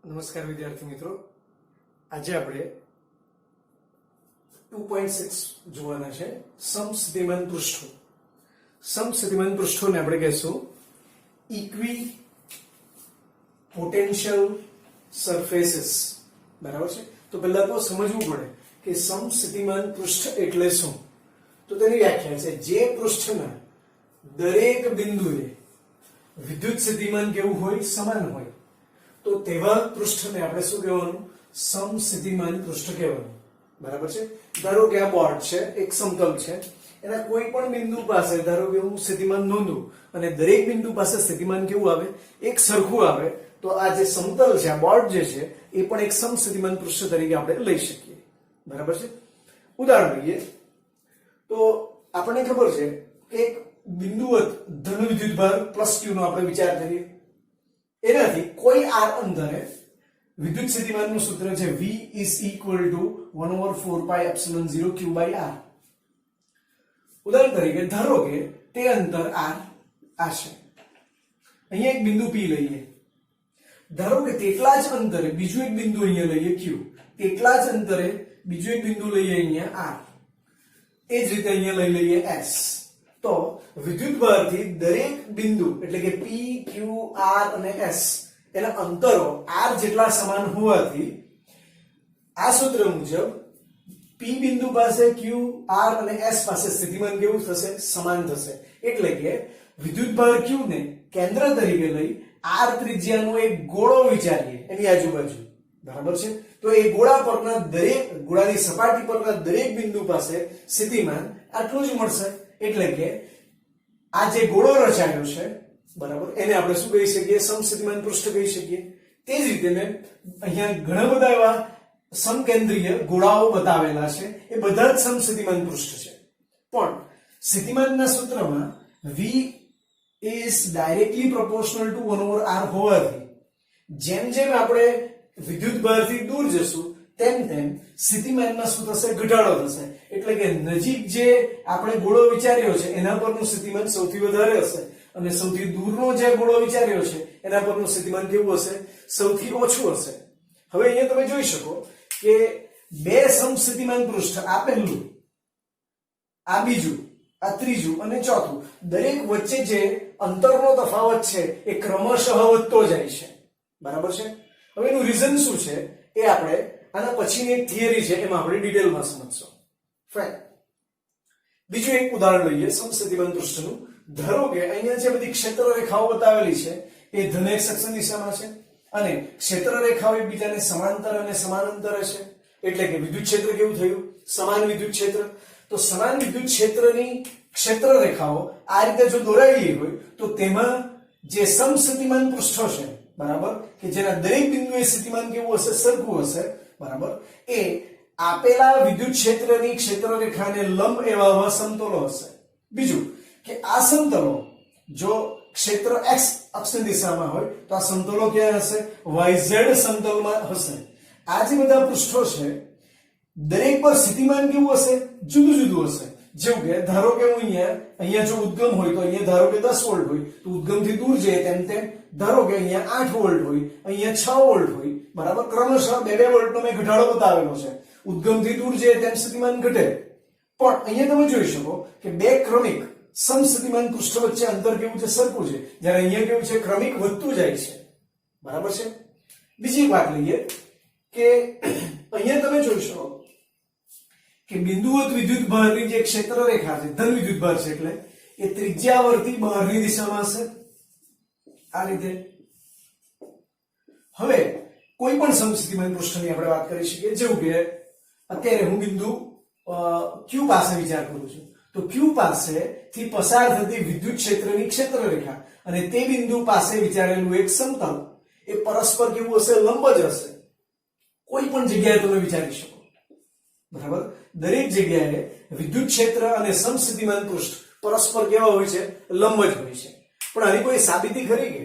નમસ્કાર વિદ્યાર્થી મિત્રો, આજે આપણે 2.6 જોવાના છે સમસ્થિતિમાન પૃષ્ઠો. સમસ્થિતિમાન પૃષ્ઠોને આપણે કહેશું ઇક્વી પોટેન્શિયલ સરફેસીસ. બરાબર છે? તો પહેલા તો સમજવું પડે કે સમસ્થિતિમાન પૃષ્ઠ એટલે શું. તો તેની વ્યાખ્યા છે જે પૃષ્ઠના દરેક બિંદુએ વિદ્યુત સ્થિતિમાન કેવું હોય, સમાન હોય, તો તેવા પૃષ્ઠને આપણે શું કહેવાનું? સમસ્થિતિમાન પૃષ્ઠ કહેવાનું. બરાબર છે? ધારો કે આ બોર્ડ છે, એક સમતલ છે, એના કોઈ પણ બિંદુ પાસે ધારો કે હું સ્થિતિમાન નોંધું અને દરેક બિંદુ પાસે સ્થિતિમાન કેવું આવે? એક સરખું આવે. તો આ જે સમતલ છે, આ બોર્ડ જે છે, એ પણ એક સમસ્થિતિમાન પૃષ્ઠ તરીકે આપણે લઈ શકીએ. બરાબર છે? ઉદાહરણ લઈએ તો આપણને ખબર છે કે એક બિંદુવત ધન વિદ્યુતભાર +q નો આપણે વિચાર કરીએ. એનાથી કોઈ r અંતરે વિદ્યુત સ્થિતિમાનનું સૂત્ર છે V = 1/4πε0q/r. ઉદાહરણ તરીકે ધારો કે તે અંતર r આ છે. અહીંયા એક બિંદુ P લઈએ. ધારો કે તેટલા જ અંતરે બીજું એક બિંદુ અહીંયા લઈએ Q. તેટલા જ અંતરે બીજું એક બિંદુ લઈએ અહીંયા R. એ જ રીતે અહીંયા લઈ લઈએ S. તો વિદ્યુતભારથી દરેક બિંદુ એટલે કે P, Q, R અને S એના અંતરો r જેટલા સમાન હોવાથી આ સૂત્ર મુજબ P બિંદુ પાસે Q, R અને S પાસે સ્થિતિમાન કેવું થશે? સમાન થશે. એટલે કે વિદ્યુતભાર Q ને કેન્દ્ર તરીકે લઈ r ત્રિજ્યાનો એક ગોળો વિચારીએ એની આજુબાજુ. બરાબર છે? તો એ ગોળા પરના દરેક ગોળાની સપાટી પરના દરેક બિંદુ પાસે સ્થિતિમાન આટલું જ મળશે. એટલે કે આ જે ગોળો રચાયો છે, બરાબર, એને આપણે શું કહી શકીએ? સમસ્થિતિમાન પૃષ્ઠ કહી શકીએ. તે જ રીતે મેં અહીંયા ઘણા બધા એવા સમકેન્દ્રીય ગોળાઓ બતાવેલા છે, એ બધા જ સમસ્થિતિમાન પૃષ્ઠ છે. પણ સ્થિતિમાનના સૂત્રમાં V is directly proportional to 1/r હોવાથી જેમ જેમ આપણે વિદ્યુતભારથી દૂર જશું તેમ તેમ સ્થિતિમાનમાં શું થશે? ઘટાડો થશે. એટલે કે નજીક જે આપણે ગોળો વિચાર્યો છે એના પરનું સ્થિતિમાન સૌથી વધારે હશે અને સૌથી દૂરનો જે ગોળો વિચાર્યો છે એના પરનું સ્થિતિમાન કેવું હશે? સૌથી ઓછું હશે. હવે અહીંયા તમે જોઈ શકો કે બે સમસ્થિતિમાન પૃષ્ઠ, આ પહેલું, આ બીજું, આ ત્રીજું અને ચોથું, દરેક વચ્ચે જે અંતરનો તફાવત છે એ ક્રમશઃ વધતો જાય છે. બરાબર છે? હવે એનું રીઝન શું છે એ આપણે આના પછીની એક થિયરી છે એમાં આપણે ડિટેલમાં સમજશું. ફાઇન. બીજું એક ઉદાહરણ લઈએ સમસ્થિતિમાન પૃષ્ઠનું. ધારો કે અહીંયા જે બધી ક્ષેત્ર રેખાઓ બતાવેલી છે એ ધન x અક્ષની દિશામાં છે અને ક્ષેત્ર રેખાઓ એકબીજાને સમાંતર અને સમાનાંતરે છે. એટલે કે વિદ્યુત ક્ષેત્ર કેવું થયું? સમાન વિદ્યુત ક્ષેત્ર. તો સમાન વિદ્યુત ક્ષેત્રની ક્ષેત્ર રેખાઓ આ રીતે જો દોરાયેલી હોય તો તેમાં જે સમસ્થિતિમાન પૃષ્ઠો છે, બરાબર, કે જેના દરેક બિંદુએ સ્થિતિમાન કેવું હશે? સરખું હશે. બરાબર. એ આપેલા વિદ્યુત ક્ષેત્રની ક્ષેત્ર રેખાને લંબ એવા સમતલો હશે. બીજું કે આ સમતલો જો ક્ષેત્ર x અક્ષની દિશામાં હોય તો આ સમતલો ક્યાં હશે? yz સમતલમાં હશે. આ જે બધા પૃષ્ઠો છે દરેક પર સ્થિતિમાન કેવું હશે? જુદું જુદું હશે. જેવું કે ધારો કે હું અહીંયા જો ઉદ્ગમ હોય તો અહીંયા ધારો કે 10 વોલ્ટ હોય, તો ઉદ્ગમથી દૂર જઈએ તેમ તેમ ધારો કે અહીંયા 8 વોલ્ટ હોય, અહીંયા 6 વોલ્ટ હોય. બરાબર. ક્રમશઃ 2 વોલ્ટનો મેં ઘટાડો બતાવેલો છે. ઉદ્ગમથી દૂર જઈએ તેમ સ્થિતિમાન ઘટે. પણ અહીંયા તમે જોઈ શકો કે બે ક્રમિક સમસ્થિતિમાન પૃષ્ઠ વચ્ચે અંતર કેવું છે? સરખું છે. જ્યારે અહીંયા કેવું છે? ક્રમિક વધતું જાય છે. બરાબર છે? બીજી વાત લઈએ કે અહીંયા તમે જોઈ શકો કે બિંદુવત વિદ્યુતભારની જે ક્ષેત્ર રેખા છે, ધન વિદ્યુતભાર છે, એટલે એ ત્રિજ્યાવર્તી બહારની દિશામાં હશે. આ રીતે. હવે કોઈ પણ સમસ્થિતિમાન પૃષ્ઠની આપણે વાત કરી શકીએ. જેવું કે અત્યારે હું બિંદુ Q પાસે વિચાર કરું છું તો Q પાસેથી પસાર થતી વિદ્યુત ક્ષેત્રની ક્ષેત્ર રેખા અને તે બિંદુ પાસે વિચારેલું એક સમતલ એ પરસ્પર કેવું હશે? લંબ જ હશે. કોઈ પણ જગ્યાએ તમે વિચારી શકો. બરાબર. દરેક જગ્યાએ વિદ્યુત ક્ષેત્ર અને સમસ્થિતિમાન પૃષ્ઠ પરસ્પર કેવા હોય છે? લંબ જ હોય છે. પણ આની કોઈ સાબિતી ખરી કે?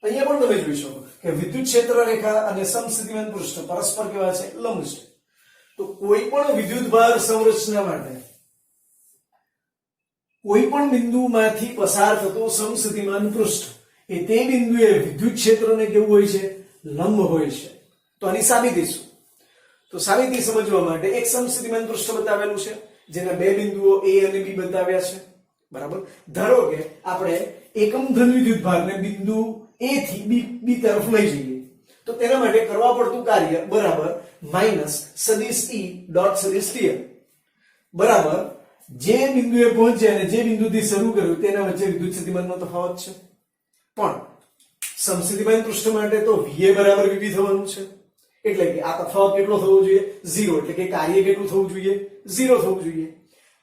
અહીંયા પણ તમે જોઈ શકો કે વિદ્યુત ક્ષેત્ર રેખા અને સમસ્થિતિમાન પૃષ્ઠ પરસ્પર કેવા છે? લંબ છે. તો કોઈ પણ વિદ્યુતભાર સંરચના માટે કોઈ પણ બિંદુમાંથી પસાર થતો સમસ્થિતિમાન પૃષ્ઠ એ તે બિંદુએ વિદ્યુત ક્ષેત્રને કેવું હોય છે? લંબ હોય છે. તો આની સાબિતી શું? તો સાબિતી સમજવા માટે એક સમસ્થિતિમાન પૃષ્ઠ બતાવેલું છે જેના બે બિંદુઓ A અને B બતાવ્યા છે, બરાબર. ધારો કે આપણે એકમ ધન વિદ્યુતભારને બિંદુ A થી B તરફ લઈ જઈએ તો તેના માટે કરવા પડતું કાર્ય બરાબર માઈનસ સદિશ E ડોટ સદિશ dl બરાબર જે બિંદુએ પહોંચ્યા અને જે બિંદુથી શરૂ કર્યું તેના વચ્ચે વિદ્યુત સ્થિતિમાનનો તફાવત છે. પણ સમસ્થિતિમાન પૃષ્ઠ માટે તો VA બરાબર VB થવાનું છે, એટલે કે આ તફાવત કેટલો થવો જોઈએ? 0. એટલે કે કાર્ય કેટલું થવું જોઈએ? 0 થવું જોઈએ.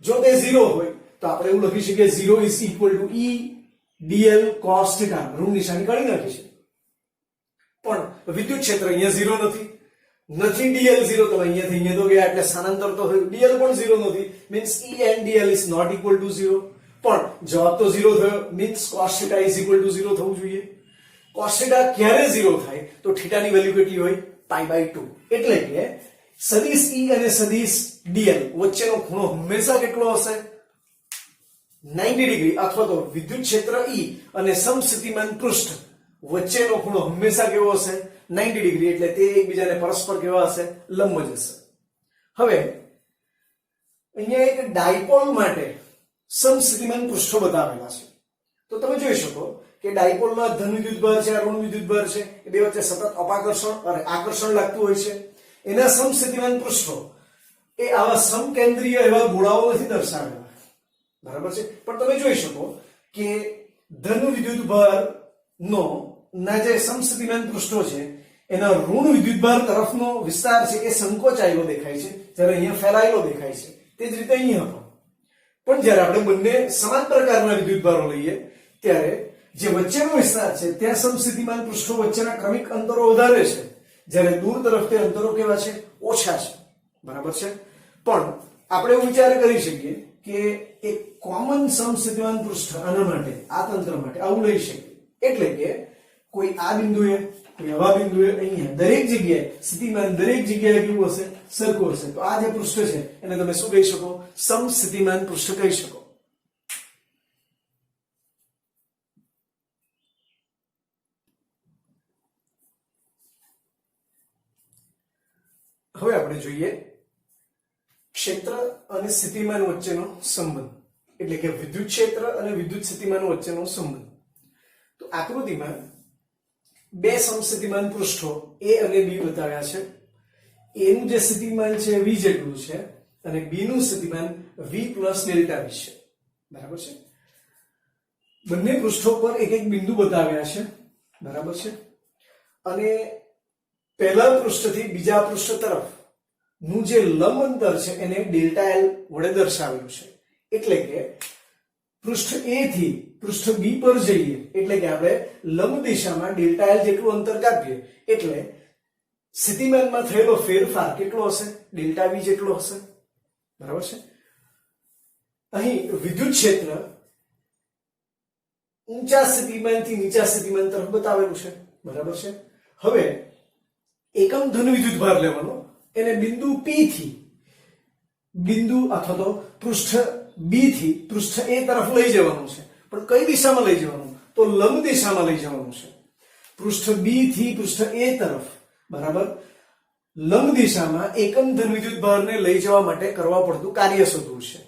જો તે 0 હોય તો આપણે એવું લખી શકીએ 0 is equal to E dl cos θ. ઋણ નિશાની કાઢી નાખી છે. પણ વિદ્યુત ક્ષેત્ર અહીંયા 0 નથી dl 0 તો અહીંયાથી અહીંયા તો ગયા એટલે સ્થાનાંતર તો થયું. dl પણ 0 નથી means E and dl is not equal to 0. પણ જવાબ તો 0 થયો means cos θ is equal to 0 થવું જોઈએ. cos θ ક્યારે 0 થાય? તો θ ની વેલ્યુ કેટલી હોય? π/2. એટલે કે સદિશ E અને સદિશ dl વચ્ચેનો ખૂણો હંમેશા કેટલો હશે? 90 ડિગ્રી. અથવા તો વિદ્યુત ક્ષેત્ર E અને સમસ્થિતિમાન પૃષ્ઠ વચ્ચેનો ખૂણો હંમેશા કેવો હશે? 90 ડિગ્રી. એટલે તે એકબીજાને પરસ્પર કેવા હશે? લંબ જ હશે. હવે અહીંયા એક ડાયપોલ માટે સમસ્થિતિમાન પૃષ્ઠો બતાવેલા છે. તો તમે જોઈ શકો કે ડાયપોલમાં ધન વિદ્યુતભાર છે, ઋણ વિદ્યુતભાર છે, એ બે વચ્ચે સતત અપાકર્ષણ અને આકર્ષણ લાગતું હોય છે. એના સમસ્થિતિમાન પૃષ્ઠો એ આવા સમકેન્દ્રીય એવા ગોળાઓ નથી દર્શાવેલા, બરાબર છે. પણ તમે જોઈ શકો કે ધન વિદ્યુતભાર નો ના જે સમસ્થિતિમાન પૃષ્ઠો છે એના ઋણ વિદ્યુતભાર તરફનો વિસ્તાર છે એ સંકોચાયેલો દેખાય છે, જ્યારે અહીંયા ફેલાયેલો દેખાય છે. તે જ રીતે અહીંયા પણ જ્યારે આપણે બંને સમાન પ્રકારના વિદ્યુતભારો લઈએ ત્યારે જે વચ્ચેનો વિસ્તાર છે ત્યાં સમસ્થિતિમાન પૃષ્ઠો વચ્ચેના ક્રમિક અંતરો વધારે છે, જ્યારે દૂર તરફ તે અંતરો કેવા છે? ઓછા છે, બરાબર છે. પણ આપણે એવું વિચાર કરી શકીએ કે એક કોમન સમસ્થિતિમાન પૃષ્ઠ આના માટે, આ તંત્ર માટે આવું લઈ શકીએ. એટલે કે કોઈ આ બિંદુએ, કોઈ આવા બિંદુએ, અહીંયા દરેક જગ્યાએ સ્થિતિમાન દરેક જગ્યાએ કેવું હશે? સરખું હશે. તો આ જે પૃષ્ઠ છે એને તમે શું કહી શકો? સમસ્થિતિમાન પૃષ્ઠ કહી શકો. હવે આપણે જોઈએ ક્ષેત્ર અને સ્થિતિમાન વચ્ચેનો સંબંધ, એટલે કે વિદ્યુત ક્ષેત્ર અને વિદ્યુત સ્થિતિમાન વચ્ચેનો સંબંધ. તો આકૃતિમાં બે સમસ્થિતિમાન પૃષ્ઠો A અને B બતાવ્યા છે. A નું જે સ્થિતિમાન છે V જેટલું છે અને B નું સ્થિતિમાન V પ્લસ ડેલ્ટા V છે, બરાબર છે. બંને પૃષ્ઠો પર એક એક બિંદુ બતાવ્યા છે, બરાબર છે. અને પહેલા પૃષ્ઠથી બીજા પૃષ્ઠ તરફ નું જે લંબ અંતર છે એને ડેલ્ટા L વડે દર્શાવેલું છે. એટલે કે પૃષ્ઠ A થી પૃષ્ઠ B પર જઈએ એટલે કે આપણે લંબ દિશામાં ડેલ્ટા L જેટલું અંતર કાપીએ એટલે સ્થિતિમાનમાં થયેલો ફેરફાર કેટલો હશે? ડેલ્ટા V જેટલો હશે, બરાબર છે. અહીં વિદ્યુત ક્ષેત્ર ઊંચા સ્થિતિમાનથી નીચા સ્થિતિમાન તરફ બતાવેલું છે, બરાબર છે. હવે એકમ ધન વિદ્યુતભાર લેવાનો, એને બિંદુ P થી બિંદુ અથવા તો પૃષ્ઠ B થી પૃષ્ઠ A તરફ લઈ જવાનું છે. પણ કઈ દિશામાં લઈ જવાનું? તો લંબ દિશામાં લઈ જવાનું છે. પૃષ્ઠ B થી પૃષ્ઠ A તરફ, બરાબર, લંબ દિશામાં એકમ ધન વિદ્યુતભારને લઈ જવા માટે કરવા પડતું કાર્ય શોધવું છે.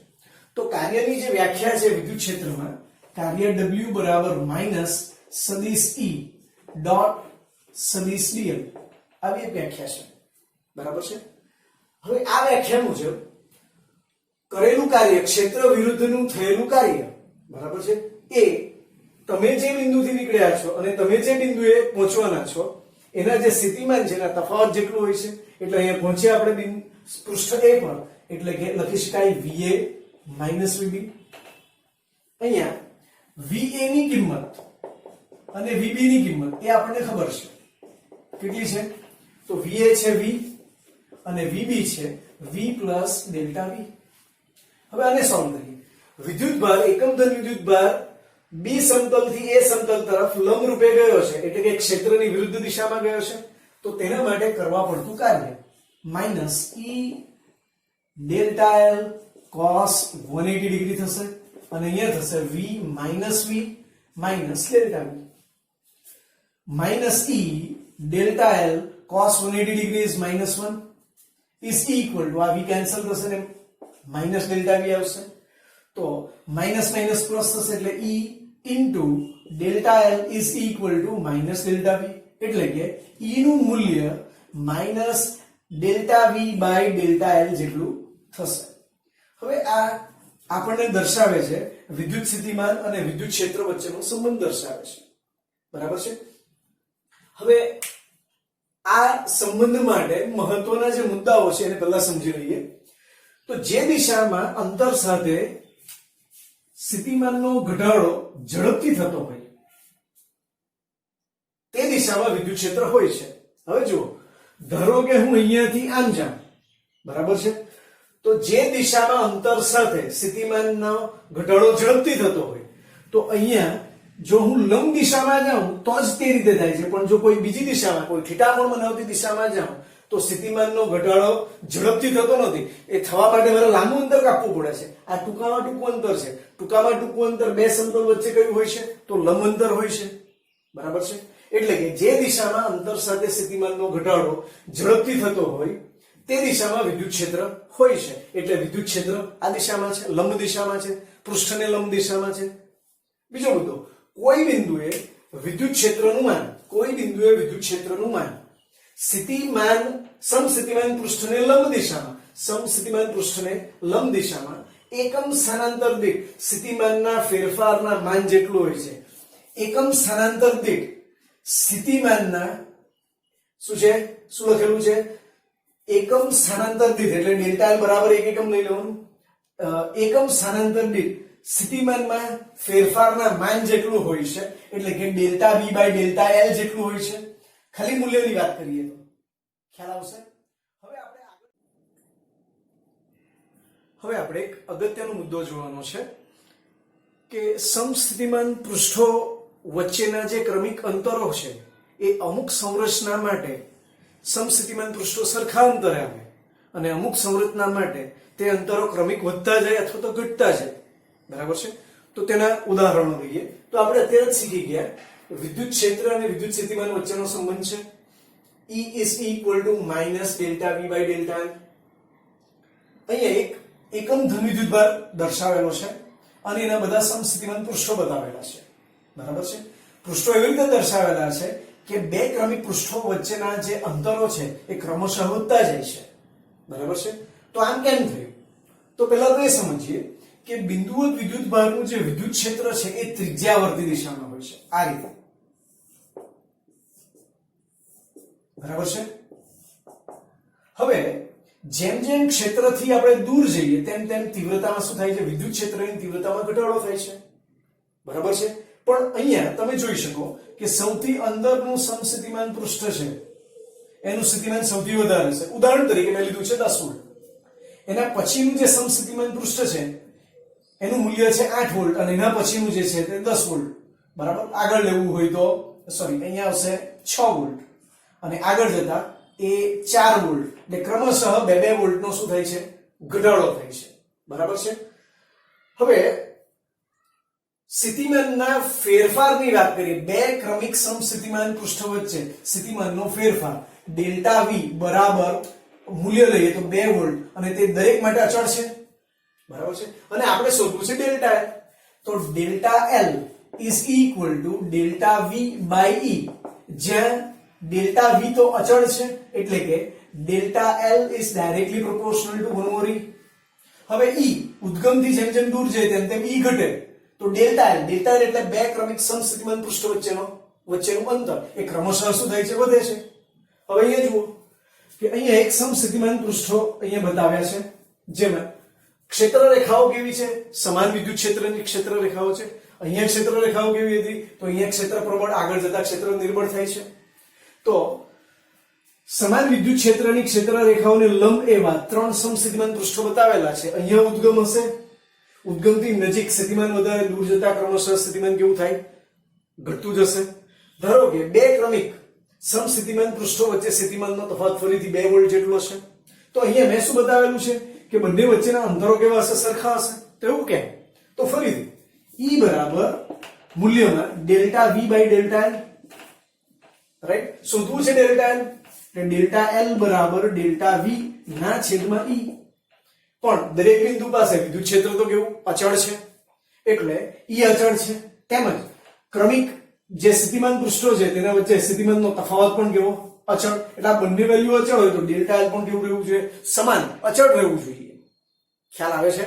તો કાર્યની જે વ્યાખ્યા છે વિદ્યુત ક્ષેત્રમાં, કાર્ય W બરાબર માઈનસ સદિશ E ડોટ સદિશ dl, આવી એક વ્યાખ્યા છે, બરાબર છે. હવે આ વ્યાખ્યા મુજબ કરેલું કાર્ય, ક્ષેત્ર વિરુદ્ધનું થયેલું કાર્ય, બરાબર છે, એ તમે જે બિંદુથી નીકળ્યા છો અને તમે જે બિંદુએ પહોંચવાના છો એના જે સ્થિતિમાન છે એના તફાવત જેટલું હોય છે. એટલે અહીંયા પહોંચ્યા આપણે પૃષ્ઠ A પર, એટલે કે લખી શકાય VA માઈનસ VB. અહીંયા VA ની કિંમત અને VB ની કિંમત એ આપણને ખબર છે કેટલી છે? તો VA છે V અને VB છે V પ્લસ ડેલ્ટા V. હવે આને સોલ્વ કરીએ. વિદ્યુતભાર, એકમ ધન વિદ્યુતભાર B સમતલથી A સમતલ તરફ લંબ રૂપે ગયો છે, એટલે કે ક્ષેત્રની વિરુદ્ધ દિશામાં ગયો છે. તો તેના માટે કરવા પડતું કાર્ય minus E delta L cos 180 degree થશે અને અહીંયા થશે V minus delta V minus E delta L cos 180 degree is -1 is equal to, આ v કેન્સલ થશે ને માઇનસ ડેલ્ટા v આવશે, તો માઇનસ માઇનસ પ્લસ થશે એટલે e into delta l is equal to minus delta v, એટલે કે e નું મૂલ્ય minus delta v by delta l જેટલું થશે. હવે આ આપણને દર્શાવે છે વિદ્યુત સ્થિતિમાન અને વિદ્યુત ક્ષેત્ર વચ્ચેનો સંબંધ દર્શાવે છે. બરાબર છે. હવે આ સંબંધ માટે મહત્વના જે મુદ્દાઓ છે એને પહેલા સમજી લઈએ. તો જે દિશામાં અંતર સાથે સ્થિતિમાનનો ઘટાડો ઝડપથી થતો હોય તે દિશામાં વિદ્યુત ક્ષેત્ર હોય છે. હવે જુઓ, ધારો કે હું અહીંયાથી આમ જાઉં, બરાબર છે, તો જે દિશામાં અંતર સાથે સ્થિતિમાનનો ઘટાડો ઝડપથી થતો હોય તો અહીંયા જો હું લંબ દિશામાં જાઉં તો જ તે રીતે થાય છે, પણ જો કોઈ બીજી દિશામાં, કોઈ થીટા કોણ બનાવતી દિશામાં જાઉં તો સ્થિતિમાનનો ઘટાડો ઝડપથી થતો નથી. એ થવા માટે મારે લાંબુ અંતર કાપવું પડે છે. આ ટૂંકામાં ટૂંકું અંતર છે. ટૂંકામાં ટૂંકું અંતર બે સમતલ વચ્ચે કયું હોય છે? તો લંબ અંતર હોય છે. બરાબર છે. એટલે કે જે દિશામાં અંતર સાથે સ્થિતિમાનનો ઘટાડો ઝડપથી થતો હોય તે દિશામાં વિદ્યુત ક્ષેત્ર હોય છે. એટલે વિદ્યુત ક્ષેત્ર આ દિશામાં છે, લંબ દિશામાં છે, પૃષ્ઠને લંબ દિશામાં છે. બીજો મુદ્દો, કોઈ બિંદુએ વિદ્યુત ક્ષેત્રનું માન, કોઈ બિંદુએ વિદ્યુત ક્ષેત્રનું માન સ્થિતિમાન સમસ્થિતિમાન પૃષ્ઠને લંબ દિશામાં, સમસ્થિતિમાન પૃષ્ઠને લંબ દિશામાં એકમ સ્થાનાંતર દીઠ સ્થિતિમાનના ફેરફારના માન જેટલું હોય છે. એકમ સ્થાનાંતર દીઠ સ્થિતિમાનના શું છે, શું લખેલું છે? એકમ સ્થાનાંતર દીઠ, એટલે ડેલ્ટા l બરાબર 1 એકમ લઈ લેવાનું. એકમ સ્થાનાંતર દીઠ સ્થિતિમાનમાં ફેરફારના માન જેટલું હોય છે, એટલે કે delta v by delta l જેટલું હોય છે. ખાલી મૂલ્યની વાત કરીએ તો ખ્યાલ આવશે. હવે આપણે એક અગત્યનો મુદ્દો જોવાનો છે કે સમસ્થિતિમાન પૃષ્ઠો વચ્ચેના જે ક્રમિક અંતરો છે એ અમુક સંરચના માટે સમસ્થિતિમાન પૃષ્ઠો સરખા અંતરે આવે અને અમુક સંરચના માટે તે અંતરો ક્રમિક વધતા જાય અથવા તો ઘટતા જાય. બરાબર છે. તો તેના ઉદાહરણો લઈએ. તો આપણે અત્યારે જ શીખી ગયા વિદ્યુત ક્ષેત્ર અને વિદ્યુત સ્થિતિમાન વચ્ચેનો સંબંધ છે E is equal to minus delta V by delta L. અહીંયા એક એકમ ધન વિદ્યુતભાર દર્શાવેલો છે અને એના બધા સમસ્થિતિમાન પૃષ્ઠો બતાવેલા છે. બરાબર છે. પૃષ્ઠો એવી રીતે દર્શાવેલા છે કે બે ક્રમિક પૃષ્ઠો વચ્ચેના જે અંતરો છે એ ક્રમશઃ વધતા જાય છે. બરાબર છે. તો આમ કેમ થયું? તો પહેલા તો એ સમજીએ કે બિંદુવત વિદ્યુતભારનું જે વિદ્યુત ક્ષેત્ર છે એ ત્રિજ્યાવર્તી દિશામાં હોય છે, આ રીતે. બરાબર છે. હવે જેમ જેમ ક્ષેત્રથી આપણે દૂર જઈએ તેમ તેમ તીવ્રતામાં શું થાય છે? વિદ્યુત ક્ષેત્રની તીવ્રતામાં ઘટાડો થાય છે. બરાબર છે. પણ અહીંયા તમે જોઈ શકો કે સૌથી અંદરનું સમસ્થિતિમાન પૃષ્ઠ છે એનું સ્થિતિમાન સૌથી વધારે છે. ઉદાહરણ તરીકે મેં લીધું છે 10 વોલ્ટ. એના પછીનું જે સમસ્થિતિમાન પૃષ્ઠ છે એનું મૂલ્ય છે 8 વોલ્ટ અને એના પછીનું જે છે તે 10 વોલ્ટ. બરાબર. આગળ લેવું હોય તો અહીંયા આવશે 6 વોલ્ટ અને આગળ જતા એ 4 વોલ્ટ, એટલે ક્રમશઃ 2 વોલ્ટનો શું થાય છે? ઘટાડો થાય છે. બરાબર છે. હવે સ્થિતિમાનના ફેરફારની વાત કરીએ. બે ક્રમિક સમસ્થિતિમાન પૃષ્ઠ વચ્ચે સ્થિતિમાનનો ફેરફાર ડેલ્ટા v બરાબર મૂલ્ય લઈએ તો 2 વોલ્ટ અને તે દરેક માટે અચળ છે. બરાબર છે. અને આપણે શોધવું છે ડેલ્ટા l. તો delta l is equal to delta v by e, જ્યાં ડેલ્ટા v તો અચળ છે એટલે કે delta l is directly proportional to 1 over e. હવે e ઉદ્ગમથી જેમ જેમ દૂર જાય તેમ તેમ e ઘટે તો ડેલ્ટા l એટલે બે ક્રમિક સમસ્થિતિમાન પૃષ્ઠ વચ્ચેનું અંતર એ ક્રમશઃ શું થાય છે? વધે છે. હવે અહીંયા જુઓ કે અહીંયા એક સમસ્થિતિમાન પૃષ્ઠો અહીંયા બતાવ્યા છે જેમાં ક્ષેત્ર રેખાઓ કેવી છે? સમાન વિદ્યુત ક્ષેત્રની ક્ષેત્ર રેખાઓ છે. અહીંયા ક્ષેત્ર રેખાઓ કેવી હતી? તો અહીંયા ક્ષેત્ર પ્રબળ, આગળ જતા ક્ષેત્ર નિર્બળ થાય છે. તો સમાન વિદ્યુત ક્ષેત્રની ક્ષેત્ર રેખાઓને લંબ એવા 3 સમસ્થિતિમાન પૃષ્ઠો બતાવેલા છે. અહીંયા ઉદ્ગમ હશે, ઉદ્ગમથી નજીક સ્થિતિમાન વધારે, દૂર જતા ક્રમશઃ સ્થિતિમાન કેવું થાય? ઘટતું જશે. ધારો કે બે ક્રમિક સમસ્થિતિમાન પૃષ્ઠો વચ્ચે સ્થિતિમાનનો તફાવત ફરીથી 2 વોલ્ટ જેટલો છે. તો અહીંયા મેં શું બતાવેલું છે કે બંને વચ્ચેના અંતરો કેવા હશે? સરખા હશે. તો એવું કેમ? તો ફરીથી E બરાબર મૂલ્યમાં delta v by delta l. Right. શોધવું છે ડેલ્ટા l. એટલે ડેલ્ટા એલ બરાબર ડેલ્ટા વી ના છેદમાં ઈ. પણ દરેક બિંદુ પાસે વિદ્યુત ક્ષેત્ર તો કેવું અચળ છે એટલે ઈ અચળ છે, તેમજ ક્રમિક જે સ્થિતિમાન પૃષ્ઠો છે તેના વચ્ચે સ્થિતિમાનનો તફાવત પણ કેવો અચળ. એટલે આ બંને વેલ્યુ અચળ હોય તો ડેલ્ટા એલ પણ કેવું રહેવું જોઈએ સમાન અચળ રહેવું જોઈએ. ખ્યાલ આવે છે?